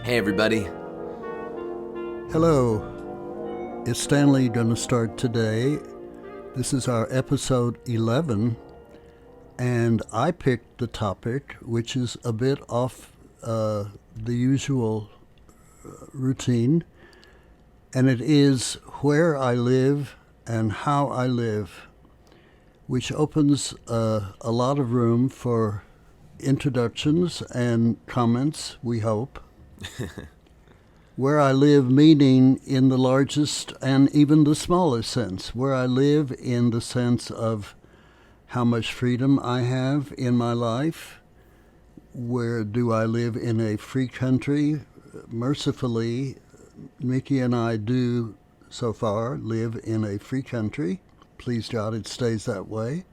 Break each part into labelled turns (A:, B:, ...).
A: Hey everybody.
B: Hello, it's Stanley going to start today. This is our episode 11, and I picked the topic, which is a bit off the usual routine, and it is where I live and how I live, which opens a lot of room for introductions and comments, we hope. Where I live meaning in the largest and even the smallest sense. Where I live in the sense of how much freedom I have in my life. Where do I live in a free country? Mercifully, Mickey and I do so far live in a free country. Please God, it stays that way.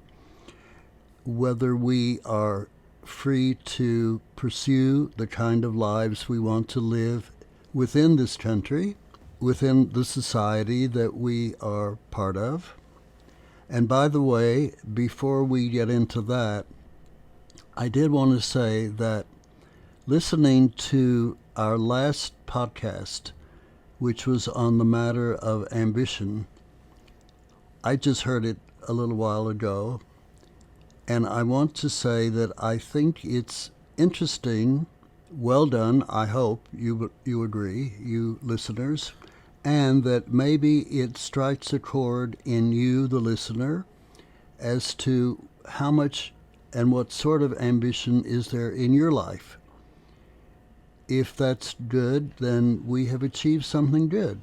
B: Whether we are free to pursue the kind of lives we want to live within this country, within the society that we are part of. And by the way, before we get into that, I did want to say that listening to our last podcast, which was on the matter of ambition, I just heard it a little while ago, and I want to say that I think it's interesting. Well done, I hope you agree, you listeners, and that maybe it strikes a chord in you, the listener, as to how much and what sort of ambition is there in your life. If that's good, then we have achieved something good,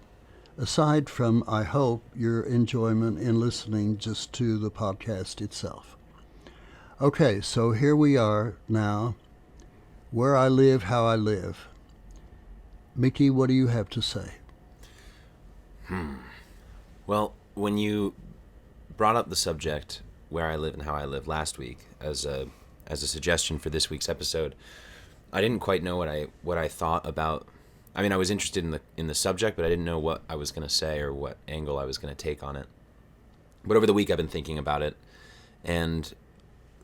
B: aside from, I hope, your enjoyment in listening just to the podcast itself. Okay, so here we are now. Where I live, how I live. Mickey, what do you have to say?
A: Well, when you brought up the subject, where I live and how I live last week, as a suggestion for this week's episode, I didn't quite know what I thought about. I mean, I was interested in the subject, but I didn't know what I was going to say or what angle I was going to take on it. But over the week, I've been thinking about it, and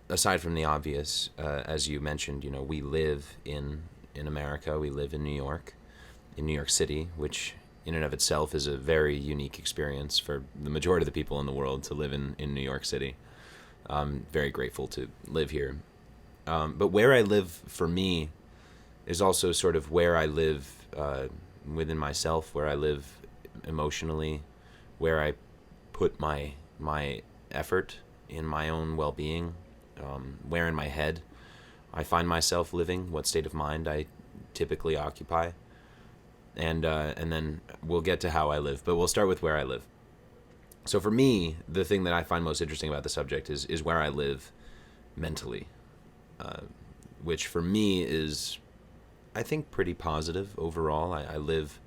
A: aside from the obvious, as you mentioned, we live in America. We live in New York City, which in and of itself is a very unique experience for the majority of the people in the world to live in New York City. I'm very grateful to live here. But where I live for me is also sort of where I live within myself, where I live emotionally, where I put my effort in my own well-being. Where in my head I find myself living, what state of mind I typically occupy, and then we'll get to how I live, but we'll start with where I live. So for me, the thing that I find most interesting about the subject is where I live mentally, which for me is, I think, pretty positive overall. I live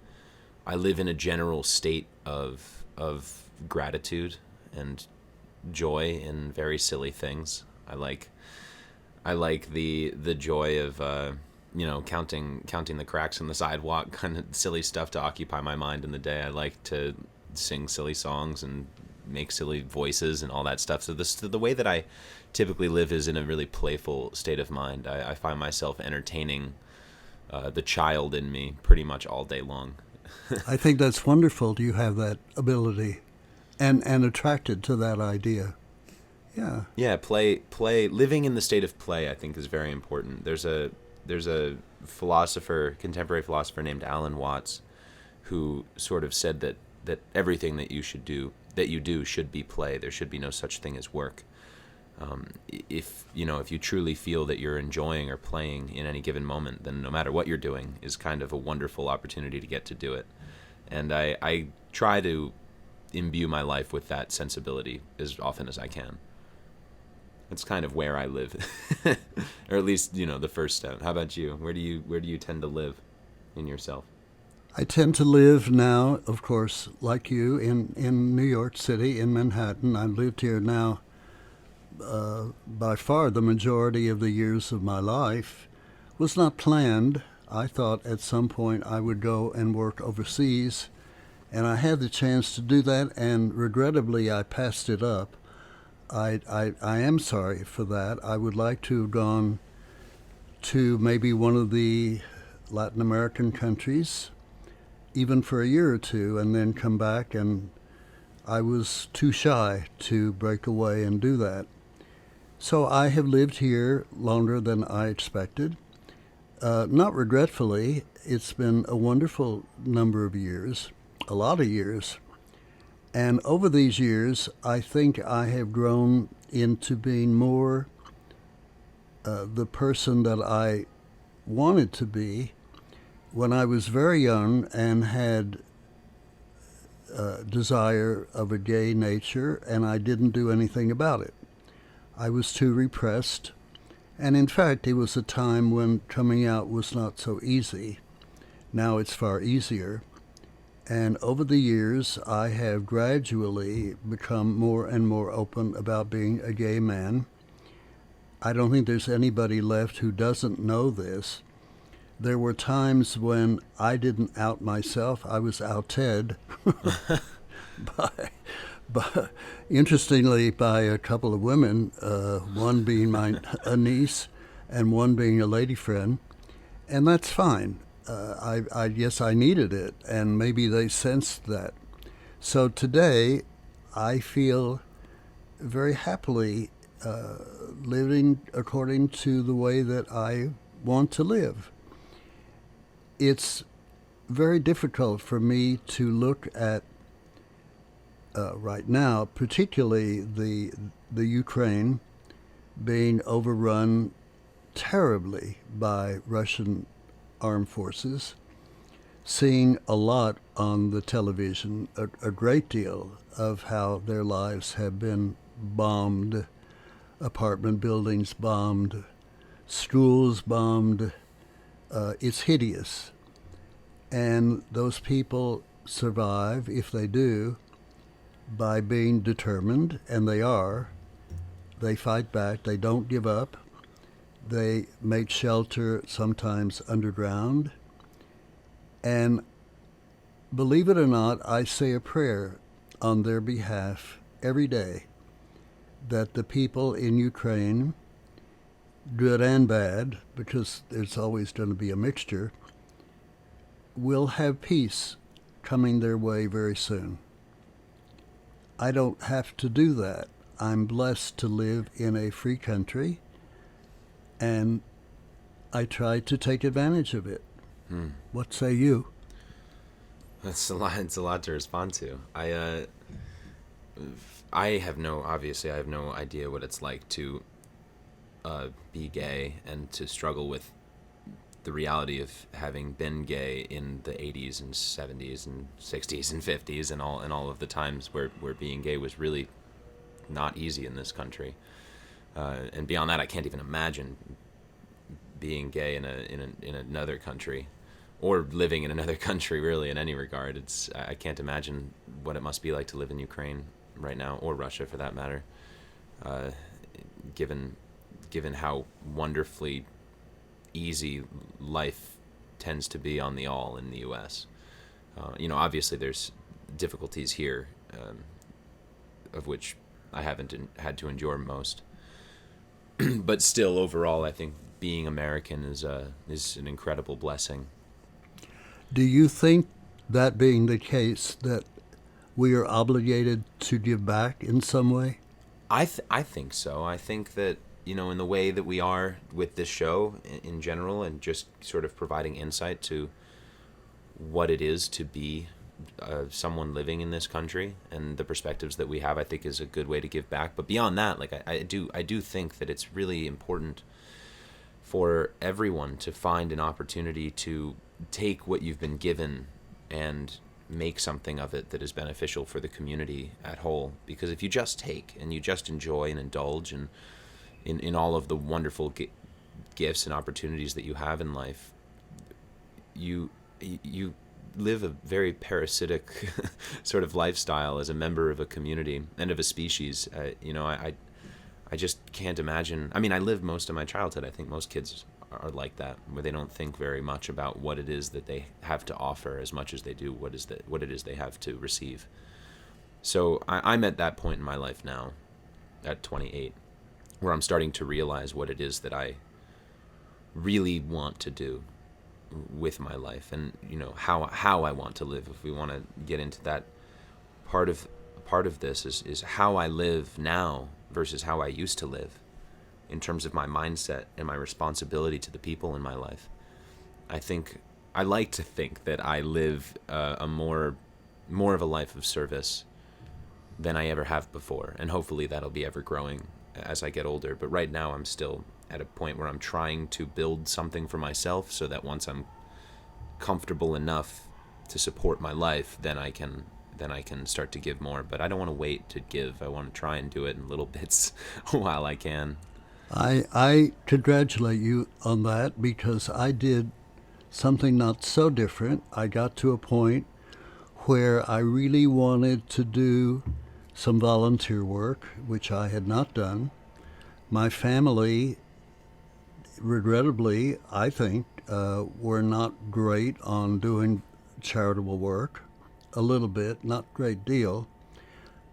A: in a general state of gratitude and joy in very silly things. I like the joy of counting the cracks in the sidewalk, kind of silly stuff to occupy my mind in the day. I like to sing silly songs and make silly voices and all that stuff. So the way that I typically live is in a really playful state of mind. I find myself entertaining the child in me pretty much all day long.
B: I think that's wonderful. Do you have that ability and attracted to that idea?
A: Yeah, play. Living in the state of play, I think, is very important. There's a contemporary philosopher named Alan Watts, who sort of said that everything that you do should be play. There should be no such thing as work. If you truly feel that you're enjoying or playing in any given moment, then no matter what you're doing is kind of a wonderful opportunity to get to do it. And I try to imbue my life with that sensibility as often as I can. It's kind of where I live, or at least the first step. How about you? Where do you tend to live in yourself?
B: I tend to live now, of course, like you, in New York City, in Manhattan. I've lived here now by far the majority of the years of my life. Was not planned. I thought at some point I would go and work overseas, and I had the chance to do that, and regrettably I passed it up. I am sorry for that. I would like to have gone to maybe one of the Latin American countries, even for a year or two, and then come back, and I was too shy to break away and do that. So I have lived here longer than I expected. Not regretfully, it's been a wonderful number of years, a lot of years. And over these years, I think I have grown into being more the person that I wanted to be when I was very young and had desire of a gay nature, and I didn't do anything about it. I was too repressed, and in fact, it was a time when coming out was not so easy. Now it's far easier. And over the years, I have gradually become more and more open about being a gay man. I don't think there's anybody left who doesn't know this. There were times when I didn't out myself. I was outed by, interestingly, by a couple of women, one being a niece and one being a lady friend. And that's fine. I guess I needed it, and maybe they sensed that. So today, I feel very happily living according to the way that I want to live. It's very difficult for me to look at right now, particularly the Ukraine being overrun terribly by Russian armed forces, seeing a lot on the television, a great deal of how their lives have been bombed, apartment buildings bombed, schools bombed. It's hideous. And those people survive, if they do, by being determined, and they are. They fight back. They don't give up. They make shelter sometimes underground. And believe it or not, I say a prayer on their behalf every day that the people in Ukraine, good and bad, because there's always going to be a mixture, will have peace coming their way very soon. I don't have to do that. I'm blessed to live in a free country, and I try to take advantage of it. What say you?
A: That's a lot. It's a lot to respond to. I have no idea what it's like to be gay and to struggle with the reality of having been gay in the 80s and 70s and 60s and 50s and all of the times where being gay was really not easy in this country. And beyond that, I can't even imagine being gay in another country, or living in another country, really, in any regard. I can't imagine what it must be like to live in Ukraine right now, or Russia for that matter, given how wonderfully easy life tends to be on the all in the U.S. Obviously there's difficulties here, of which I haven't had to endure most. But still, overall, I think being American is an incredible blessing.
B: Do you think, that being the case, that we are obligated to give back in some way?
A: I think so. I think that, in the way that we are with this show in general, and just sort of providing insight to what it is to be someone living in this country and the perspectives that we have, I think is a good way to give back. But beyond that, I do think that it's really important for everyone to find an opportunity to take what you've been given and make something of it that is beneficial for the community at whole. Because if you just take and you just enjoy and indulge in all of the wonderful gifts and opportunities that you have in life, you live a very parasitic sort of lifestyle as a member of a community and of a species. I just can't imagine. I mean, I lived most of my childhood. I think most kids are like that, where they don't think very much about what it is that they have to offer as much as they do what it is they have to receive. So I'm at that point in my life now, at 28, where I'm starting to realize what it is that I really want to do, with my life, and how I want to live. If we want to get into that, part of this is how I live now versus how I used to live, in terms of my mindset and my responsibility to the people in my life. I like to think that I live a more of a life of service than I ever have before, and hopefully that'll be ever growing as I get older. But right now I'm still at a point where I'm trying to build something for myself, so that once I'm comfortable enough to support my life, then I can start to give more. But I don't want to wait to give. I want to try and do it in little bits while I can.
B: I congratulate you on that, because I did something not so different. I got to a point where I really wanted to do some volunteer work, which I had not done. My family, regrettably, I think, were not great on doing charitable work. A little bit, not a great deal.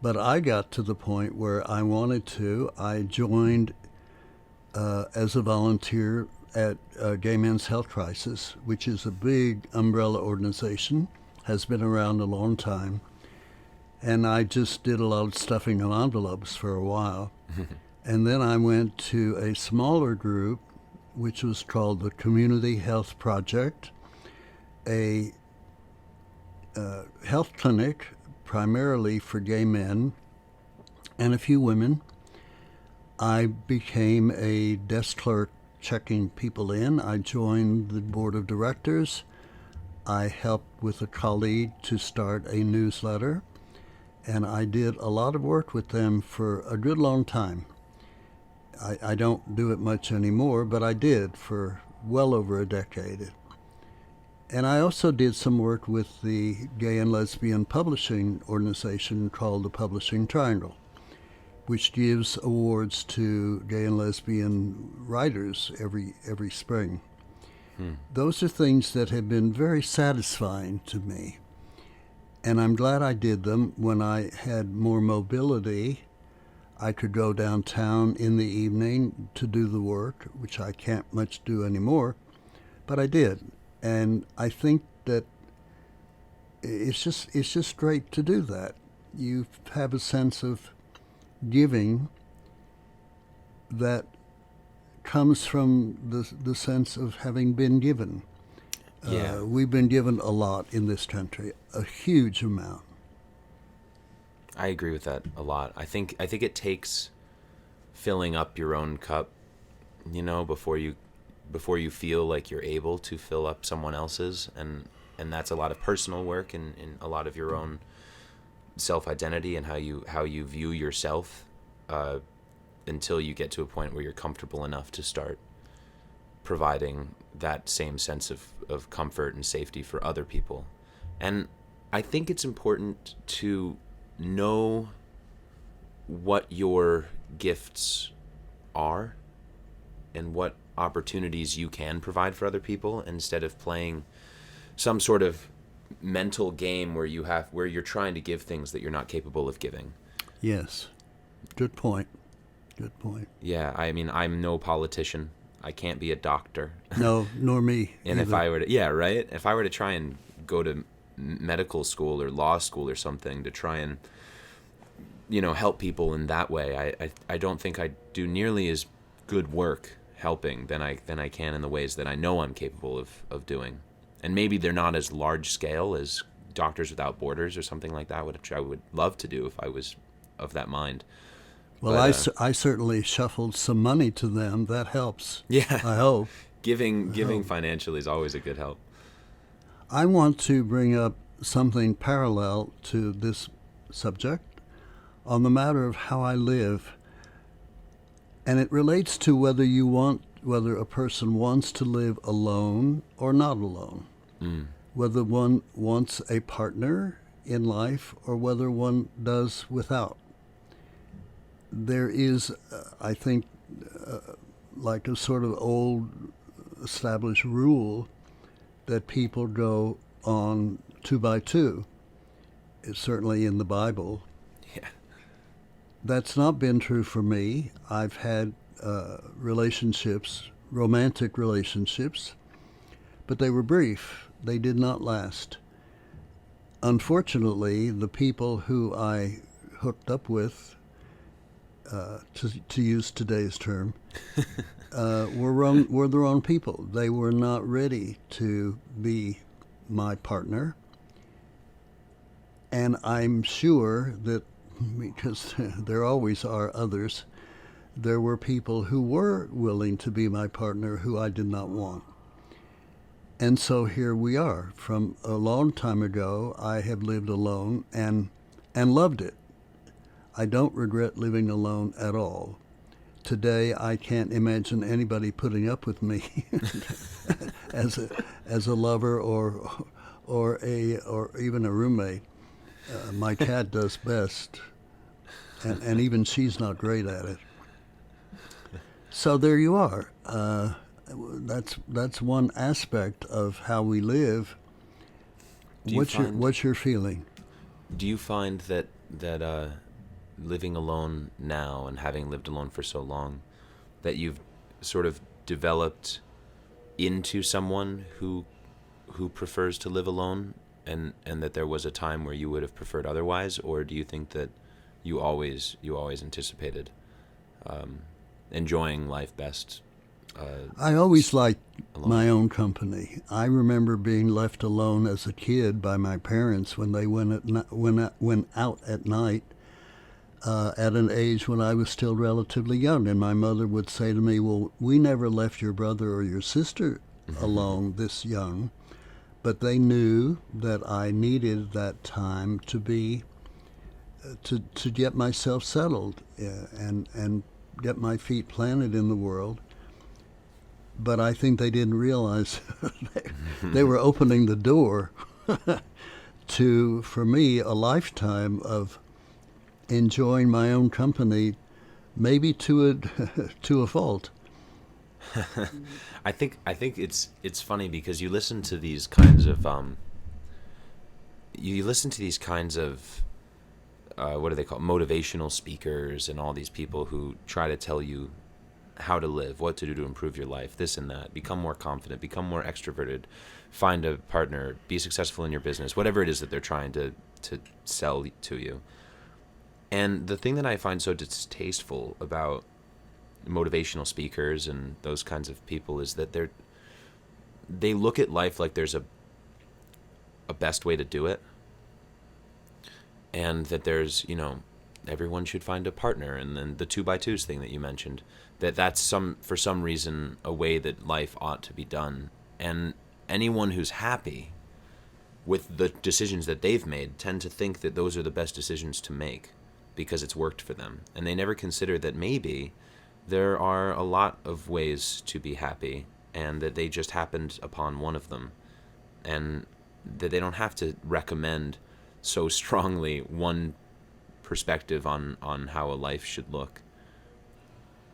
B: But I got to the point where I wanted to. I joined as a volunteer at Gay Men's Health Crisis, which is a big umbrella organization, has been around a long time. And I just did a lot of stuffing of envelopes for a while. And then I went to a smaller group, which was called the Community Health Project, a health clinic primarily for gay men and a few women. I became a desk clerk checking people in. I joined the board of directors. I helped with a colleague to start a newsletter, and I did a lot of work with them for a good long time. I don't do it much anymore, but I did for well over a decade. And I also did some work with the gay and lesbian publishing organization called the Publishing Triangle, which gives awards to gay and lesbian writers every spring. Those are things that have been very satisfying to me. And I'm glad I did them. When I had more mobility, I could go downtown in the evening to do the work, which I can't much do anymore, but I did. And I think that it's just great to do that. You have a sense of giving that comes from the sense of having been given.
A: Yeah.
B: We've been given a lot in this country, a huge amount.
A: I agree with that a lot. I think it takes filling up your own cup, before you feel like you're able to fill up someone else's, and that's a lot of personal work, and a lot of your own self-identity and how you view yourself, until you get to a point where you're comfortable enough to start providing that same sense of comfort and safety for other people. And I think it's important to know what your gifts are and what opportunities you can provide for other people, instead of playing some sort of mental game where you're trying to give things that you're not capable of giving.
B: Yes. Good point. Good point.
A: Yeah, I mean, I'm no politician. I can't be a doctor.
B: No, nor me.
A: And
B: either.
A: If I were to try and go to medical school or law school or something to try and help people in that way, I don't think I do nearly as good work helping than I can in the ways that I know I'm capable of doing. And maybe they're not as large scale as Doctors Without Borders or something like that, which I would love to do if I was of that mind.
B: Well,
A: But,
B: I certainly shuffled some money to them. That helps.
A: yeah,
B: I hope.
A: giving financially is always a good help.
B: I want to bring up something parallel to this subject on the matter of how I live. And it relates to whether a person wants to live alone or not alone. Whether one wants a partner in life or whether one does without. There is, I think, like a sort of old established rule that people go on 2 by 2. It's certainly in the Bible.
A: Yeah.
B: That's not been true for me. I've had romantic relationships, but they were brief. They did not last. Unfortunately, the people who I hooked up with, to use today's term, were the wrong people. They were not ready to be my partner. And I'm sure that, because there always are others, there were people who were willing to be my partner who I did not want. And so here we are. From a long time ago, I have lived alone and loved it. I don't regret living alone at all. Today, I can't imagine anybody putting up with me as a lover or even a roommate. My cat does best, and even she's not great at it. So there you are. That's one aspect of how we live. What's your feeling?
A: Do you find that living alone now and having lived alone for so long, that you've sort of developed into someone who prefers to live alone, and that there was a time where you would have preferred otherwise, or do you think that you always anticipated enjoying life best?
B: I always liked
A: alone?
B: my own company. I remember being left alone as a kid by my parents when they went out at night, at an age when I was still relatively young. And my mother would say to me, well, we never left your brother or your sister alone this young. But they knew that I needed that time to be, to get myself settled, and get my feet planted in the world. But I think they didn't realize they were opening the door to, for me, a lifetime of enjoying my own company, maybe to a fault.
A: I think it's funny because you listen to these kinds of what do they call it? Motivational speakers, and all these people who try to tell you how to live, what to do to improve your life, this and that, become more confident, become more extroverted, find a partner, be successful in your business, whatever it is that they're trying to sell to you. And the thing that I find so distasteful about motivational speakers and those kinds of people is that they look at life like there's a best way to do it, and that there's, everyone should find a partner, and then the 2x2s thing that you mentioned, that's for some reason a way that life ought to be done. And anyone who's happy with the decisions that they've made tend to think that those are the best decisions to make because it's worked for them, and they never consider that maybe there are a lot of ways to be happy, and that they just happened upon one of them, and that they don't have to recommend so strongly one perspective on how a life should look.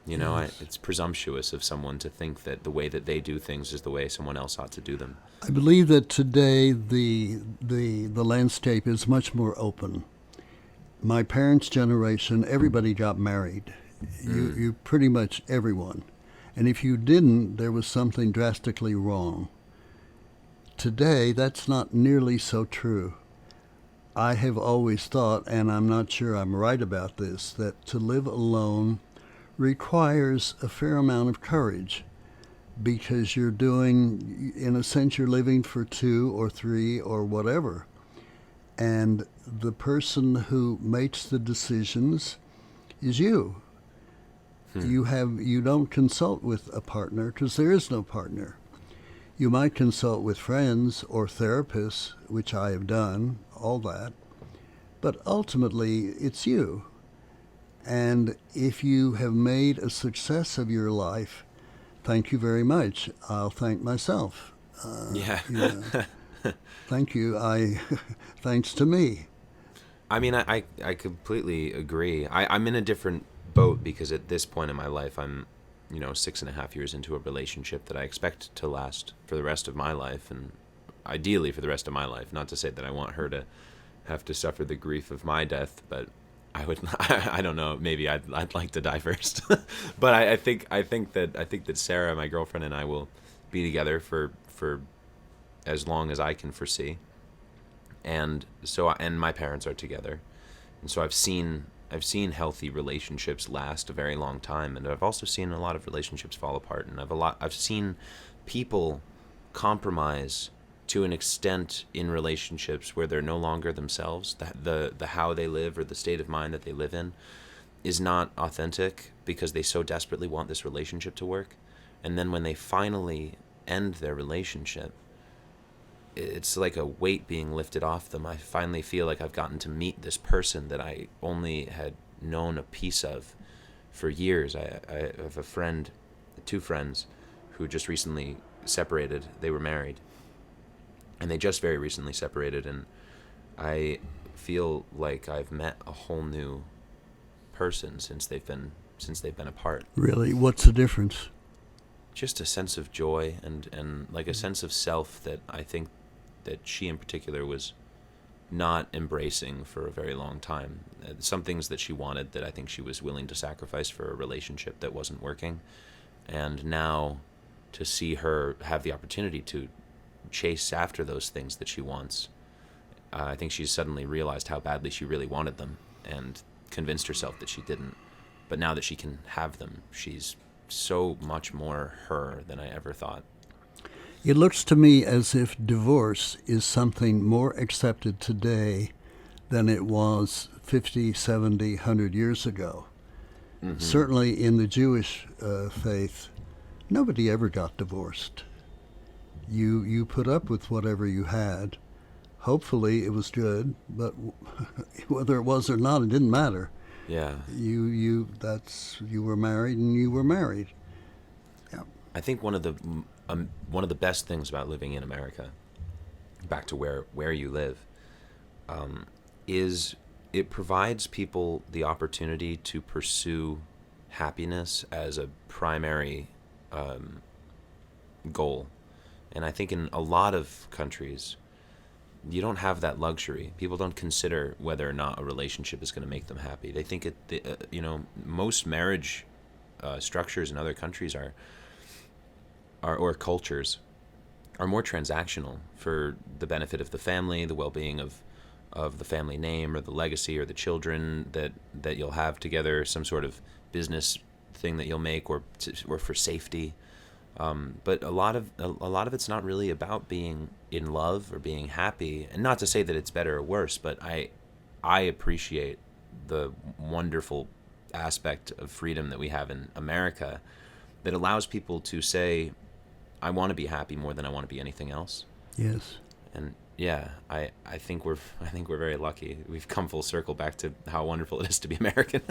B: Yes.
A: It's presumptuous of someone to think that the way that they do things is the way someone else ought to do them.
B: I believe that today the landscape is much more open. My parents' generation, everybody got married. You pretty much everyone. And if you didn't, there was something drastically wrong. Today, that's not nearly so true. I have always thought, and I'm not sure I'm right about this, that to live alone requires a fair amount of courage, because you're doing, in a sense, you're living for two or three or whatever. And the person who makes the decisions is you. You don't consult with a partner, because there is no partner. You might consult with friends or therapists, which I have done, all that. But ultimately, it's you. And if you have made a success of your life, thank you very much. I'll thank myself.
A: Yeah.
B: Thank you. Thanks to me.
A: I mean, I completely agree. I'm in a different boat, because at this point in my life, I'm 6.5 years into a relationship that I expect to last for the rest of my life, and ideally for the rest of my life. Not to say that I want her to have to suffer the grief of my death, but I would. I don't know. Maybe I'd like to die first. But I think that Sarah, my girlfriend, and I will be together for as long as I can foresee. And and my parents are together. And so I've seen healthy relationships last a very long time, and I've also seen a lot of relationships fall apart, and I've seen people compromise to an extent in relationships where they're no longer themselves. The how they live or the state of mind that they live in is not authentic because they so desperately want this relationship to work. And then when they finally end their relationship, it's like a weight being lifted off them. I finally feel like I've gotten to meet this person that I only had known a piece of for years. I have a friend, two friends, who just recently separated. They were married, and they just very recently separated, and I feel like I've met a whole new person since they've been apart.
B: Really? What's the difference?
A: Just a sense of joy and like a sense of self that I think that she in particular was not embracing for a very long time. Some things that she wanted that I think she was willing to sacrifice for a relationship that wasn't working. And now to see her have the opportunity to chase after those things that she wants, I think she's suddenly realized how badly she really wanted them and convinced herself that she didn't. But now that she can have them, she's so much more her than I ever thought.
B: It looks to me as if divorce is something more accepted today than it was 50, 70, 100 years ago. Mm-hmm. Certainly in the Jewish faith, nobody ever got divorced. You put up with whatever you had. Hopefully it was good, but whether it was or not, it didn't matter.
A: Yeah.
B: You were married and you were married. Yeah.
A: I think one of the best things about living in America, back to where you live, is it provides people the opportunity to pursue happiness as a primary goal. And I think in a lot of countries, you don't have that luxury. People don't consider whether or not a relationship is going to make them happy. They think most marriage structures in other countries are or cultures are more transactional for the benefit of the family, the well-being of the family name or the legacy or the children that you'll have together, some sort of business thing that you'll make or for safety. But a lot of it's not really about being in love or being happy. And not to say that it's better or worse, but I appreciate the wonderful aspect of freedom that we have in America that allows people to say, I want to be happy more than I want to be anything else.
B: Yes.
A: And yeah, I think we're very lucky. We've come full circle back to how wonderful it is to be American.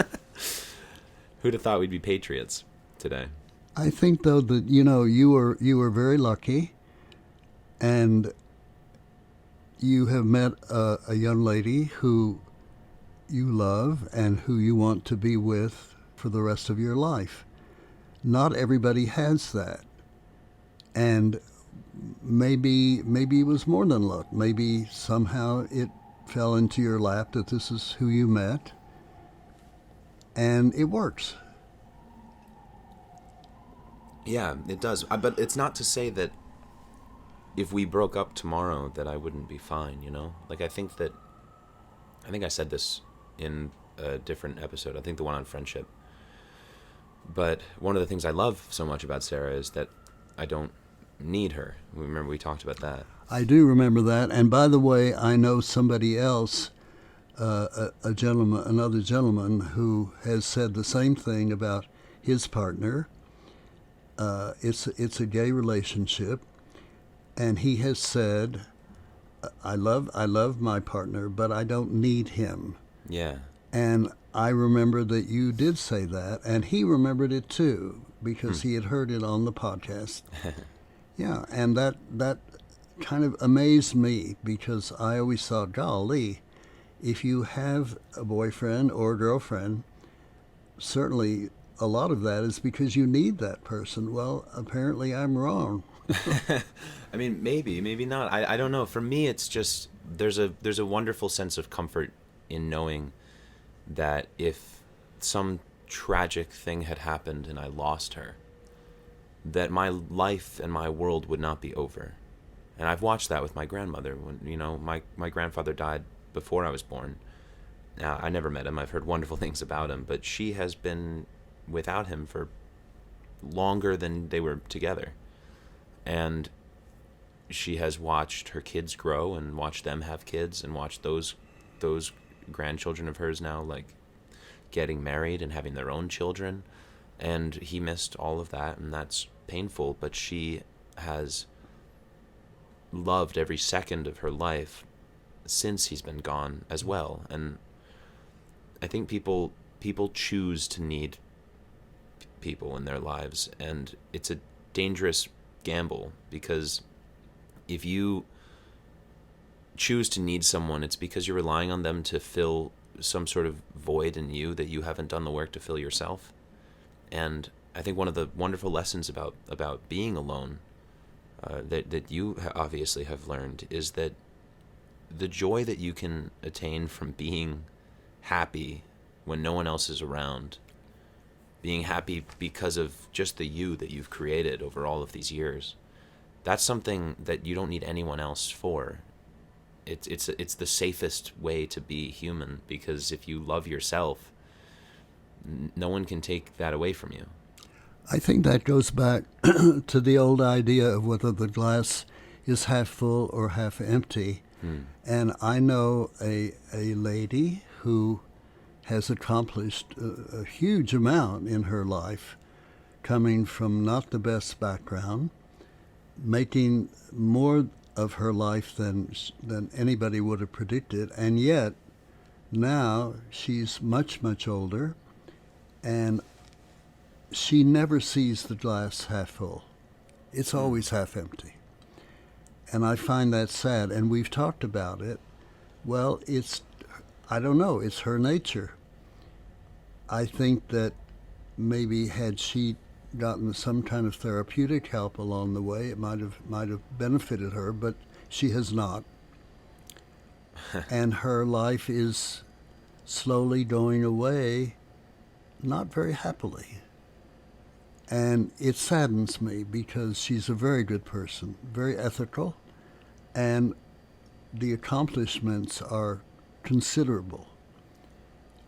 A: Who'd have thought we'd be patriots today?
B: I think though that you were very lucky, and you have met a young lady who you love and who you want to be with for the rest of your life. Not everybody has that, and maybe it was more than luck. Maybe somehow it fell into your lap that this is who you met, and it works.
A: Yeah, it does. But it's not to say that if we broke up tomorrow that I wouldn't be fine, Like, I think I said this in a different episode. I think the one on friendship. But one of the things I love so much about Sarah is that I don't need her. Remember we talked about that.
B: I do remember that. And by the way, I know somebody else, another gentleman who has said the same thing about his partner. It's a gay relationship, and he has said, I love my partner, but I don't need him.
A: Yeah.
B: And I remember that you did say that, and he remembered it too, because he had heard it on the podcast. Yeah, and that kind of amazed me, because I always thought, golly, if you have a boyfriend or a girlfriend, certainly a lot of that is because you need that person. Well, apparently I'm wrong.
A: I mean, maybe not. I don't know. For me, it's just there's a wonderful sense of comfort in knowing that if some tragic thing had happened and I lost her, that my life and my world would not be over. And I've watched that with my grandmother. When my grandfather died before I was born. Now, I never met him. I've heard wonderful things about him, but she has been without him for longer than they were together. And she has watched her kids grow and watched them have kids and watched those grandchildren of hers now like getting married and having their own children. And he missed all of that, and that's painful, but she has loved every second of her life since he's been gone as well. And I think people choose to need people in their lives, and it's a dangerous gamble, because if you choose to need someone, it's because you're relying on them to fill some sort of void in you that you haven't done the work to fill yourself. And I think one of the wonderful lessons about being alone, that you obviously have learned, is that the joy that you can attain from being happy when no one else is around, being happy because of just the you that you've created over all of these years, that's something that you don't need anyone else for. It's the safest way to be human, because if you love yourself, no one can take that away from you.
B: I think that goes back to the old idea of whether the glass is half full or half empty. And I know a lady who has accomplished a huge amount in her life, coming from not the best background, making more of her life than anybody would have predicted, and yet now she's much, much older, and she never sees the glass half full. It's always half empty. And I find that sad, and we've talked about it. Well, I don't know, it's her nature. I think that maybe had she gotten some kind of therapeutic help along the way, it might have benefited her, but she has not. And her life is slowly going away, not very happily. And it saddens me, because she's a very good person, very ethical, and the accomplishments are considerable.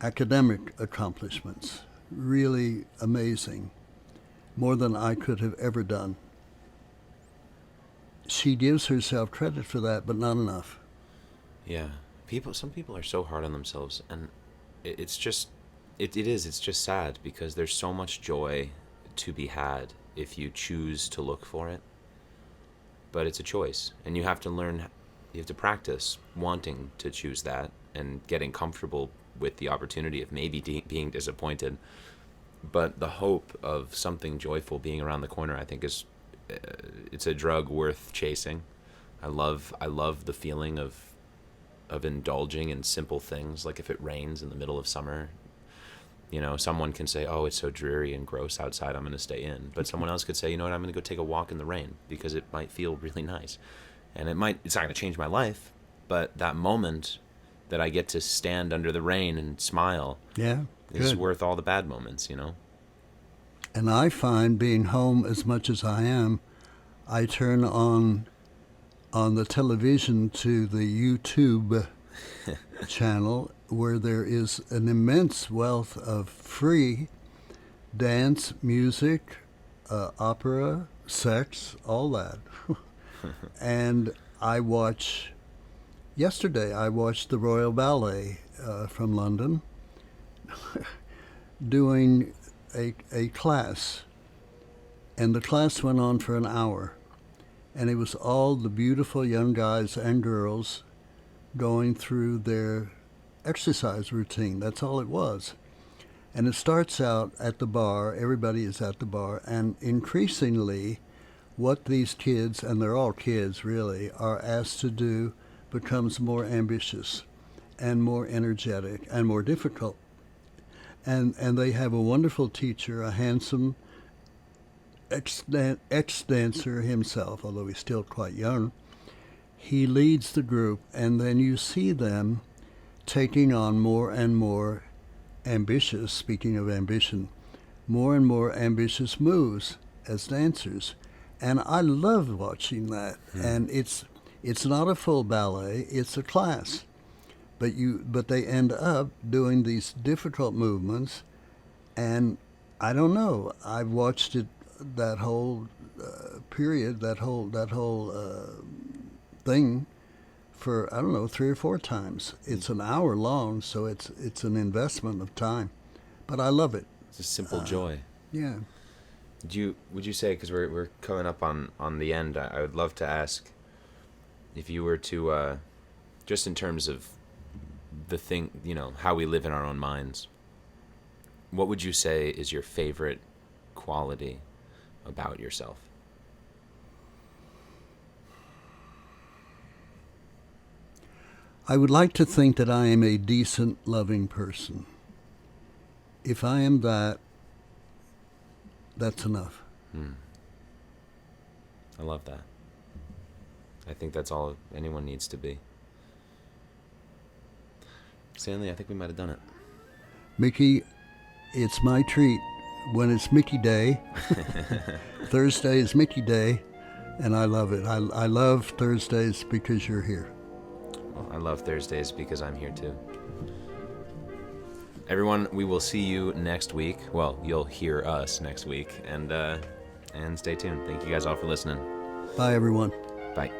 B: Academic accomplishments, really amazing, more than I could have ever done. She gives herself credit for that, but not enough.
A: Yeah, some people are so hard on themselves, and it's just it's just sad, because there's so much joy to be had if you choose to look for it. But it's a choice, and you have to practice wanting to choose that and getting comfortable with the opportunity of maybe being disappointed. But the hope of something joyful being around the corner, I think, it's a drug worth chasing. I love the feeling of indulging in simple things, like if it rains in the middle of summer. Someone can say, oh, it's so dreary and gross outside, I'm going to stay in. But someone else could say, you know what, I'm going to go take a walk in the rain, because it might feel really nice. And it's not going to change my life, but that moment that I get to stand under the rain and smile is worth all the bad moments,
B: And I find, being home as much as I am, I turn on the television to the YouTube channel, where there is an immense wealth of free dance, music, opera, sex, all that. And yesterday I watched the Royal Ballet from London doing a class. And the class went on for an hour. And it was all the beautiful young guys and girls going through their exercise routine. That's all it was. And it starts out at the bar. Everybody is at the bar. And increasingly, what these kids, and they're all kids really, are asked to do becomes more ambitious and more energetic and more difficult. And they have a wonderful teacher, a handsome ex-dancer himself, although he's still quite young. He leads the group, and then you see them taking on more and more ambitious, speaking of ambition, more and more ambitious moves as dancers. And I love watching that. And it's not a full ballet, it's a class. But they end up doing these difficult movements, and I don't know. I've watched it that whole period, that whole thing for, I don't know, 3 or 4 times. It's an hour long, so it's an investment of time. But I love it.
A: It's a simple joy.
B: Yeah.
A: Would you say, because we're coming up on the end, I would love to ask if you were to, just in terms of the thing, how we live in our own minds, what would you say is your favorite quality about yourself?
B: I would like to think that I am a decent, loving person. If I am that, that's enough.
A: I love that. I think that's all anyone needs to be. Stanley, I think we might have done it.
B: Mickey, it's my treat when it's Mickey Day. Thursday is Mickey Day, and I love it. I love Thursdays because you're here.
A: Well, I love Thursdays because I'm here too. Everyone, we will see you next week. Well, you'll hear us next week, and stay tuned. Thank you guys all for listening.
B: Bye, everyone.
A: Bye.